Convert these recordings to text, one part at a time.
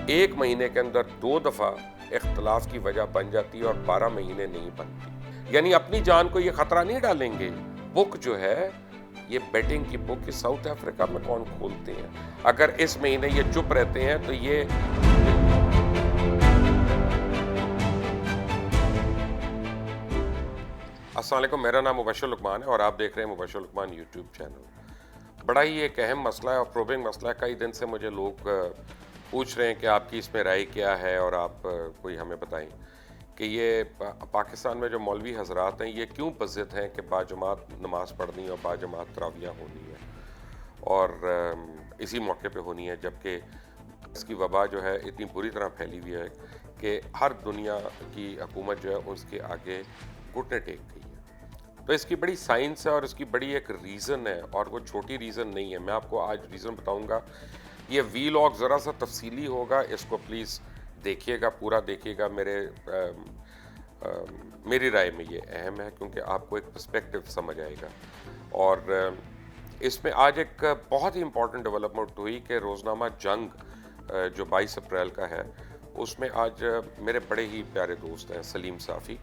ایک مہینے کے اندر 2 دفعہ اختلاف کی وجہ بن جاتی ہے اور 12 مہینے نہیں بنتی. یعنی اپنی جان کو یہ خطرہ نہیں ڈالیں گے. بک جو ہے یہ بیٹنگ کی بک ساؤتھ افریقہ میں کون کھولتے ہیں؟ اگر اس مہینے یہ چپ رہتے ہیں تو یہ السلام علیکم. میرا نام مبشر لقمان ہے اور آپ دیکھ رہے ہیں مبشر لقمان یوٹیوب چینل. بڑا ہی ایک اہم مسئلہ ہے اور پروبنگ مسئلہ ہے. کئی دن سے مجھے لوگ پوچھ رہے ہیں کہ آپ کی اس میں رائے کیا ہے اور آپ کوئی ہمیں بتائیں کہ یہ پاکستان میں جو مولوی حضرات ہیں یہ کیوں بضد ہیں کہ باجماعت نماز پڑھنی اور باجماعت تراویح ہونی ہے اور اسی موقع پہ ہونی ہے، جبکہ اس کی وبا جو ہے اتنی بری طرح پھیلی ہوئی ہے کہ ہر دنیا کی حکومت جو ہے اس کے آگے گھٹنے ٹیک گئی ہے. تو اس کی بڑی سائنس ہے اور اس کی بڑی ایک ریزن ہے اور وہ چھوٹی ریزن نہیں ہے. میں آپ کو آج ریزن بتاؤں گا. یہ ویلاگ ذرا سا تفصیلی ہوگا، اس کو پلیز دیکھیے گا، پورا دیکھیے گا. میری رائے میں یہ اہم ہے کیونکہ آپ کو ایک پرسپیکٹو سمجھ آئے گا. اور اس میں آج ایک بہت ہی امپورٹنٹ ڈیولپمنٹ ہوئی کہ روزنامہ جنگ جو 22 اپریل کا ہے اس میں آج میرے بڑے ہی پیارے دوست ہیں سلیم صافی،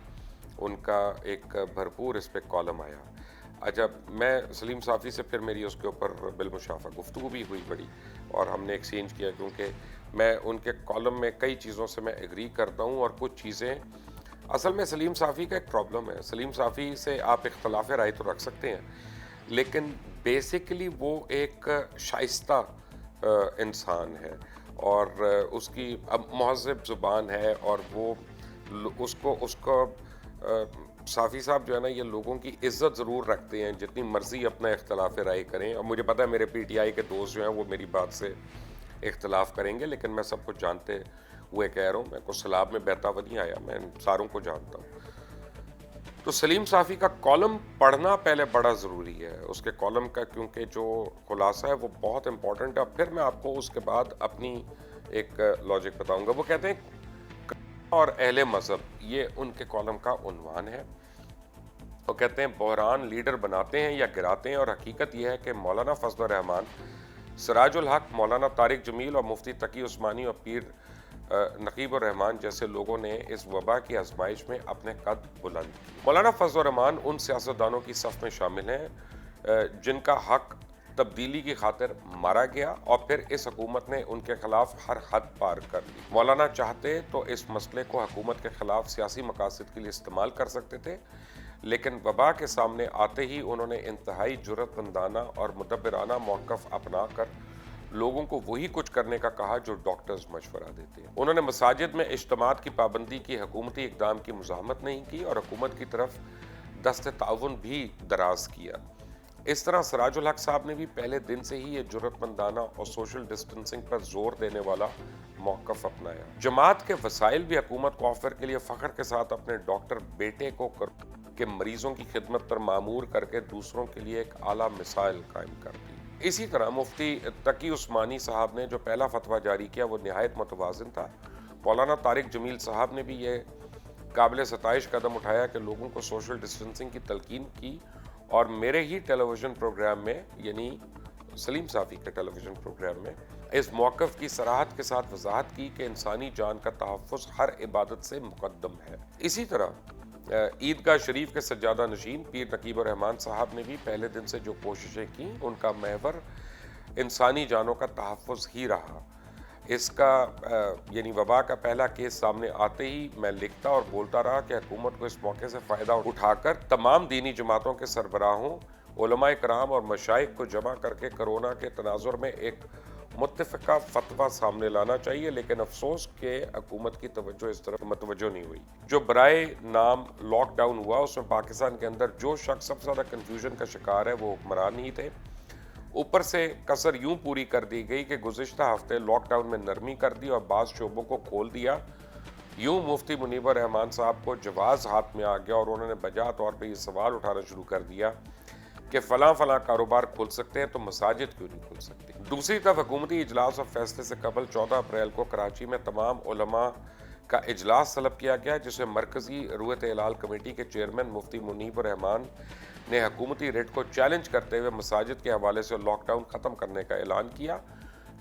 ان کا ایک بھرپور اس پہ کالم آیا. اچھا، میں سلیم صافی سے پھر میری اس کے اوپر بالمشافہ گفتگو بھی ہوئی بڑی اور ہم نے ایکسچینج کیا، کیونکہ میں ان کے کالم میں کئی چیزوں سے میں ایگری کرتا ہوں اور کچھ چیزیں اصل میں سلیم صافی کا ایک پرابلم ہے. سلیم صافی سے آپ اختلاف رائے تو رکھ سکتے ہیں لیکن بیسیکلی وہ ایک شائستہ انسان ہے اور اس کی مہذب زبان ہے اور وہ اس کو صافی صاحب جو ہے نا یہ لوگوں کی عزت ضرور رکھتے ہیں، جتنی مرضی اپنا اختلاف رائے کریں. اور مجھے پتہ ہے میرے پی ٹی آئی کے دوست جو ہیں وہ میری بات سے اختلاف کریں گے، لیکن میں سب کچھ جانتے ہوئے کہہ رہا ہوں. میں کو سیلاب میں بہتا ہوا نہیں آیا، میں ساروں کو جانتا ہوں. تو سلیم صافی کا کالم پڑھنا پہلے بڑا ضروری ہے، اس کے کالم کا، کیونکہ جو خلاصہ ہے وہ بہت امپورٹنٹ ہے. پھر میں آپ کو اس کے بعد اپنی ایک لاجک بتاؤں گا. وہ کہتے ہیں اور اہل مذہب، یہ ان کے کالم کا عنوان ہے. وہ کہتے ہیں بحران لیڈر بناتے ہیں یا گراتے ہیں، اور حقیقت یہ ہے کہ مولانا فضل الرحمان، سراج الحق، مولانا طارق جمیل اور مفتی تقی عثمانی اور پیر نقیب الرحمان جیسے لوگوں نے اس وبا کی آزمائش میں اپنے قد بلند کیے. مولانا فضل الرحمان ان سیاستدانوں کی صف میں شامل ہیں جن کا حق تبدیلی کی خاطر مارا گیا اور پھر اس حکومت نے ان کے خلاف ہر حد پار کر لی. مولانا چاہتے تو اس مسئلے کو حکومت کے خلاف سیاسی مقاصد کے لیے استعمال کر سکتے تھے، لیکن وبا کے سامنے آتے ہی انہوں نے انتہائی جرأت مندانہ اور مدبرانہ موقف اپنا کر لوگوں کو وہی کچھ کرنے کا کہا جو ڈاکٹرز مشورہ دیتے ہیں. انہوں نے مساجد میں اجتماعات کی پابندی کی حکومتی اقدام کی مزاحمت نہیں کی اور حکومت کی طرف دست تعاون بھی دراز کیا. اس طرح سراج الحق صاحب نے بھی پہلے دن سے ہی یہ جرأت مندانہ اور سوشل ڈسٹنسنگ پر زور دینے والا موقف اپنایا. جماعت کے وسائل بھی حکومت کو آفر کے لیے فخر کے ساتھ اپنے ڈاکٹر بیٹے کو کہ مریضوں کی خدمت پر معمور کر کے دوسروں کے لیے ایک اعلیٰ مثال قائم کر دی. اسی طرح مفتی تقی عثمانی صاحب نے جو پہلا فتویٰ جاری کیا وہ نہایت متوازن تھا. مولانا طارق جمیل صاحب نے بھی یہ قابل ستائش قدم اٹھایا کہ لوگوں کو سوشل ڈسٹنسنگ کی تلقین کی اور میرے ہی ٹیلی ویژن پروگرام میں، یعنی سلیم صافی کے ٹیلی ویژن پروگرام میں، اس موقف کی صراحت کے ساتھ وضاحت کی کہ انسانی جان کا تحفظ ہر عبادت سے مقدم ہے. اسی طرح عیدگاہ شریف کے سجادہ نشین پیر نقیب الرحمان صاحب نے بھی پہلے دن سے جو کوششیں کی ان کا محور انسانی جانوں کا تحفظ ہی رہا. اس کا یعنی وبا کا پہلا کیس سامنے آتے ہی میں لکھتا اور بولتا رہا کہ حکومت کو اس موقع سے فائدہ اٹھا کر تمام دینی جماعتوں کے سربراہوں، علماء کرام اور مشائخ کو جمع کر کے کرونا کے تناظر میں ایک متفقہ فتویٰ سامنے لانا چاہیے. لیکن افسوس کہ حکومت کی توجہ اس طرف متوجہ نہیں ہوئی. جو برائے نام لاک ڈاؤن ہوا اس میں پاکستان کے اندر جو شخص سب سے زیادہ کنفیوژن کا شکار ہے وہ حکمران ہی تھے. اوپر سے کسر یوں پوری کر دی گئی کہ گزشتہ ہفتے لاک ڈاؤن میں نرمی کر دی اور بعض شعبوں کو کھول دیا. یوں مفتی منیب الرحمان صاحب کو جواز ہاتھ میں آ گیا اور انہوں نے بجا طور پہ یہ سوال اٹھانا شروع کر دیا کہ فلاں کاروبار کھل سکتے ہیں تو مساجد کیوں نہیں کھل سکتی. دوسری طرف حکومتی اجلاس اور فیصلے سے قبل 14 اپریل کو کراچی میں تمام علماء کا اجلاس طلب کیا گیا جس میں مرکزی رویت ہلال کمیٹی کے چیئرمین مفتی منیب الرحمان نے حکومتی ریٹ کو چیلنج کرتے ہوئے مساجد کے حوالے سے لاک ڈاؤن ختم کرنے کا اعلان کیا.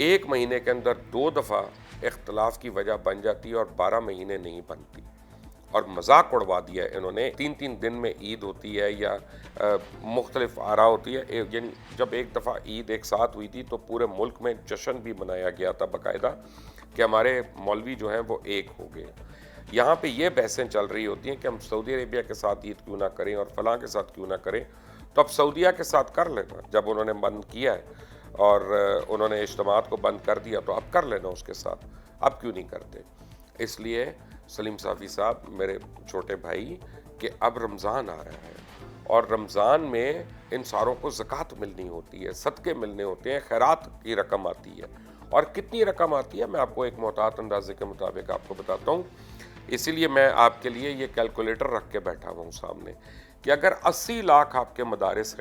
ایک مہینے کے اندر 2 دفعہ اختلاف کی وجہ بن جاتی ہے اور 12 مہینے نہیں بنتی. اور مذاق اڑوا دیا ہے انہوں نے. 3 دن میں عید ہوتی ہے یا مختلف آرا ہوتی ہے. یعنی جب ایک دفعہ عید ایک ساتھ ہوئی تھی تو پورے ملک میں جشن بھی منایا گیا تھا باقاعدہ کہ ہمارے مولوی جو ہیں وہ ایک ہو گئے. یہاں پہ یہ بحثیں چل رہی ہوتی ہیں کہ ہم سعودی عربیہ کے ساتھ عید کیوں نہ کریں اور فلاں کے ساتھ کیوں نہ کریں. تو اب سعودیہ کے ساتھ کر لینا. جب انہوں نے بند کیا ہے اور انہوں نے اجتماعات کو بند کر دیا تو اب کر لینا اس کے ساتھ. اب کیوں نہیں کرتے؟ اس لیے سلیم صافی صاحب میرے چھوٹے بھائی کہ اب رمضان آ رہا ہے اور رمضان میں ان ساروں کو زکوٰۃ ملنی ہوتی ہے, صدقے ملنے ہوتے ہیں, خیرات کی رقم آتی ہے. اور کتنی رقم آتی ہے میں آپ کو ایک محتاط اندازے کے مطابق آپ کو بتاتا ہوں. اسی لیے میں آپ کے لیے یہ کیلکولیٹر رکھ کے بیٹھا ہوا ہوں سامنے کہ اگر 80 لاکھ آپ کے مدارس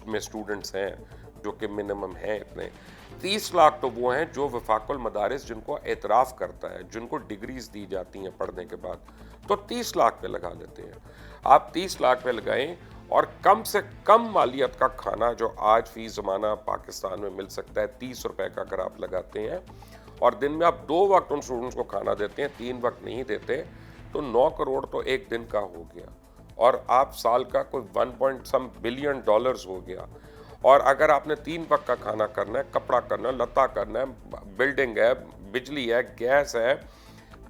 میں اسٹوڈنٹس ہیں جو کہ منیمم ہیں اتنے, 30 لاکھ تو وہ ہیں جو وفاق المدارس جن کو اعتراف کرتا ہے, جن کو ڈگریز دی جاتی ہیں پڑھنے کے بعد, تو 30 لاکھ پہ لگا لیتے ہیں. آپ 30 لاکھ پہ لگائیں اور کم سے کم مالیت کا کھانا جو آج فی زمانہ پاکستان میں مل سکتا ہے 30 روپے کا اگر آپ لگاتے ہیں اور دن میں آپ 2 وقت ان اسٹوڈنٹس کو کھانا دیتے ہیں, 3 وقت نہیں دیتے, تو 9 کروڑ تو ایک دن کا ہو گیا. اور آپ سال کا کوئی 1 بلین ڈالرز ہو گیا. اور اگر آپ نے 3 وقت کا کھانا کرنا ہے, کپڑا کرنا ہے, لتا کرنا ہے, بلڈنگ ہے, بجلی ہے, گیس ہے,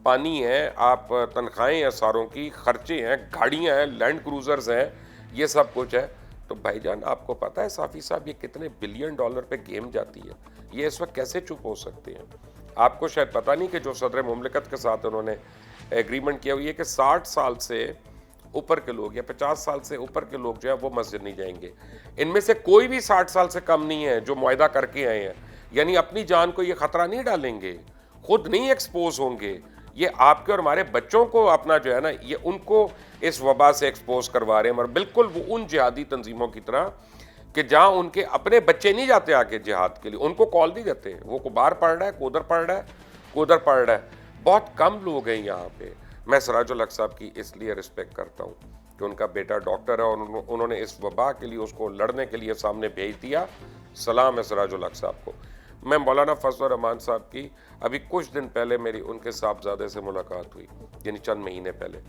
پانی ہے, آپ تنخواہیں ہیں ساروں کی, خرچے ہیں, گاڑیاں ہیں, لینڈ کروزرز ہیں, یہ سب کچھ ہے, تو بھائی جان آپ کو پتہ ہے صافی صاحب یہ کتنے بلین ڈالر پہ گیم جاتی ہے. یہ اس وقت کیسے چپ ہو سکتے ہیں؟ آپ کو شاید پتہ نہیں کہ جو صدر مملکت کے ساتھ انہوں نے ایگریمنٹ کیا ہوئی ہے کہ 60 سال سے اوپر کے لوگ یا 50 سال سے اوپر کے لوگ جو ہے وہ مسجد نہیں جائیں گے. ان میں سے کوئی بھی 60 سال سے کم نہیں ہے جو معاہدہ کر کے آئے ہیں. یعنی اپنی جان کو یہ خطرہ نہیں ڈالیں گے, خود نہیں ایکسپوز ہوں گے. یہ آپ کے اور ہمارے بچوں کو اپنا جو ہے نا یہ ان کو اس وبا سے ایکسپوز کروا رہے ہیں. اور بالکل وہ ان جہادی تنظیموں کی طرح کہ جہاں ان کے اپنے بچے نہیں جاتے آگے جہاد کے لیے, ان کو کال نہیں دیتے, وہ کو باہر پڑھ رہا ہے, کو ادھر پڑھ رہا ہے, کو ادھر پڑھ رہا ہے. بہت کم لوگ ہیں یہاں پہ. میں سراج الحق صاحب کی اس لیے رسپیکٹ کرتا ہوں کہ ان کا بیٹا ڈاکٹر ہے اور انہوں نے اس وبا کے لیے اس کو لڑنے کے لیے سامنے بھیج دیا. سلام ہے سراج الحق صاحب کو. میں مولانا فضل الرحمان صاحب کی ابھی کچھ دن پہلے میری ان کے صاحبزادے سے ملاقات ہوئی, یعنی چند مہینے پہلے.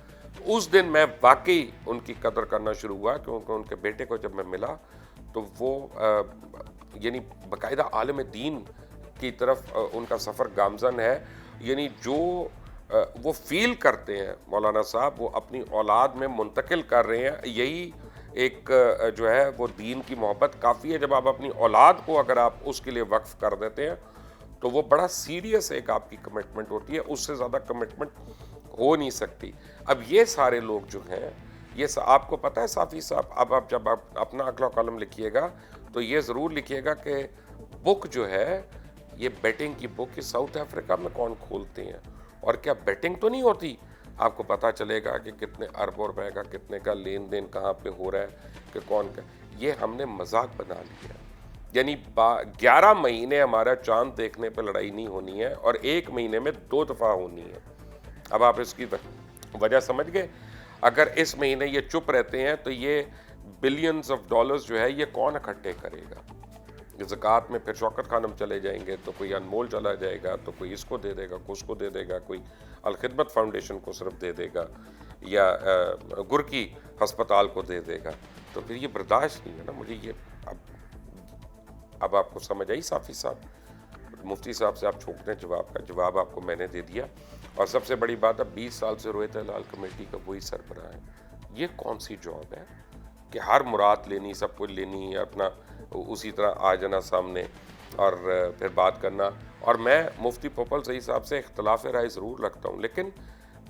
اس دن میں واقعی ان کی قدر کرنا شروع ہوا کیونکہ ان کے بیٹے کو جب میں ملا تو وہ یعنی باقاعدہ عالم دین کی طرف ان کا سفر گامزن ہے. یعنی جو وہ فیل کرتے ہیں مولانا صاحب وہ اپنی اولاد میں منتقل کر رہے ہیں. یہی ایک جو ہے وہ دین کی محبت کافی ہے. جب آپ اپنی اولاد کو اگر آپ اس کے لیے وقف کر دیتے ہیں تو وہ بڑا سیریس ایک آپ کی کمٹمنٹ ہوتی ہے, اس سے زیادہ کمٹمنٹ ہو نہیں سکتی. اب یہ سارے لوگ جو ہیں یہ آپ کو پتہ ہے صافی صاحب, اب آپ جب آپ اپنا عقل و قلم لکھیے گا تو یہ ضرور لکھیے گا کہ بک جو ہے یہ بیٹنگ کی بک ساؤتھ افریقہ میں کون کھولتے ہیں اور کیا بیٹنگ تو نہیں ہوتی. آپ کو پتہ چلے گا کہ کتنے اربوں روپے کا کتنے کا لین دین کہاں پہ ہو رہا ہے کہ کون کا. یہ ہم نے مذاق بنا لیا. یعنی 11 مہینے ہمارا چاند دیکھنے پہ لڑائی نہیں ہونی ہے اور 1 مہینے میں 2 دفعہ ہونی ہے. اب آپ اس کی وجہ سمجھ گئے. اگر اس مہینے یہ چپ رہتے ہیں تو یہ بلینز آف ڈالرز جو ہے یہ کون اکٹھے کرے گا؟ زکوٰۃ میں پھر شوکت خانم چلے جائیں گے تو کوئی انمول چلا جائے گا, تو کوئی اس کو دے دے گا, کوئی اس کو دے دے گا, کوئی الخدمت فاؤنڈیشن کو صرف دے دے گا یا گرکی ہسپتال کو دے دے گا. تو پھر یہ برداشت نہیں ہے نا. مجھے یہ اب آپ کو سمجھ آئی صافی صاحب؟ مفتی صاحب سے آپ چھوٹنے جواب آپ کو میں نے دے دیا. اور سب سے بڑی بات اب 20 سال سے رویت ہلال کمیٹی کا وہی سربراہ ہے. یہ کون سی جاب ہے کہ ہر مراد لینی, سب کچھ لینی, اپنا اسی طرح آ جانا سامنے اور پھر بات کرنا. اور میں مفتی پوپل صحیح صاحب سے اختلاف رائے ضرور رکھتا ہوں, لیکن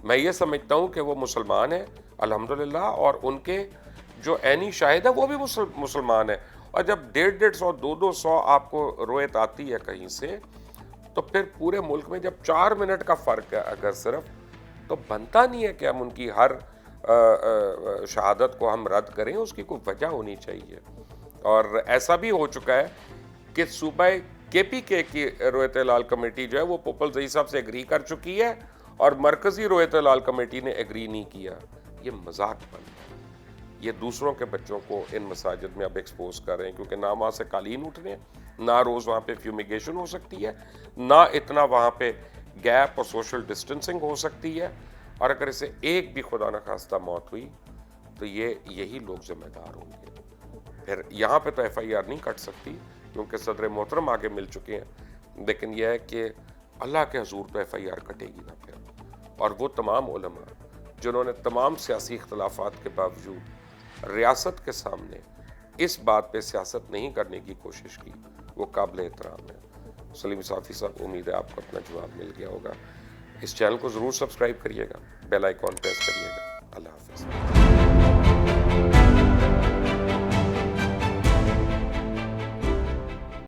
میں یہ سمجھتا ہوں کہ وہ مسلمان ہیں الحمدللہ, اور ان کے جو عینی شاہد ہے وہ بھی مسلمان ہے. اور جب 150-150 200 آپ کو رویت آتی ہے کہیں سے تو پھر پورے ملک میں جب 4 منٹ کا فرق ہے اگر صرف, تو بنتا نہیں ہے کہ ہم ان کی ہر شہادت کو ہم رد کریں. اس کی کوئی وجہ ہونی چاہیے. اور ایسا بھی ہو چکا ہے کہ صوبہ کے پی کے کی رویت ہلال کمیٹی جو ہے وہ پوپل زئی صاحب سے ایگری کر چکی ہے اور مرکزی رویت ہلال کمیٹی نے ایگری نہیں کیا. یہ مذاق بن ہے. یہ دوسروں کے بچوں کو ان مساجد میں اب ایکسپوز کر رہے ہیں، کیونکہ نہ وہاں سے قالین اٹھ رہے ہیں، نہ روز وہاں پہ فیومیگیشن ہو سکتی ہے، نہ اتنا وہاں پہ گیپ اور سوشل ڈسٹینسنگ ہو سکتی ہے، اور اگر اسے ایک بھی خدا نخواستہ موت ہوئی تو یہی لوگ ذمہ دار ہوں گے۔ پھر یہاں پہ تو ایف آئی آر نہیں کٹ سکتی کیونکہ صدر محترم آگے مل چکے ہیں، لیکن یہ ہے کہ اللہ کے حضور تو ایف آئی آر کٹے گی نا پھر۔ اور وہ تمام علماء جنہوں نے تمام سیاسی اختلافات کے باوجود ریاست کے سامنے اس بات پہ سیاست نہیں کرنے کی کوشش کی، وہ قابل احترام ہے۔ سلیم صافی صاحب، امید ہے آپ کو اپنا جواب مل گیا ہوگا۔ اس چینل کو ضرور سبسکرائب کریے گا، بیل آئیکن پریس کریے گا۔ اللہ حافظ۔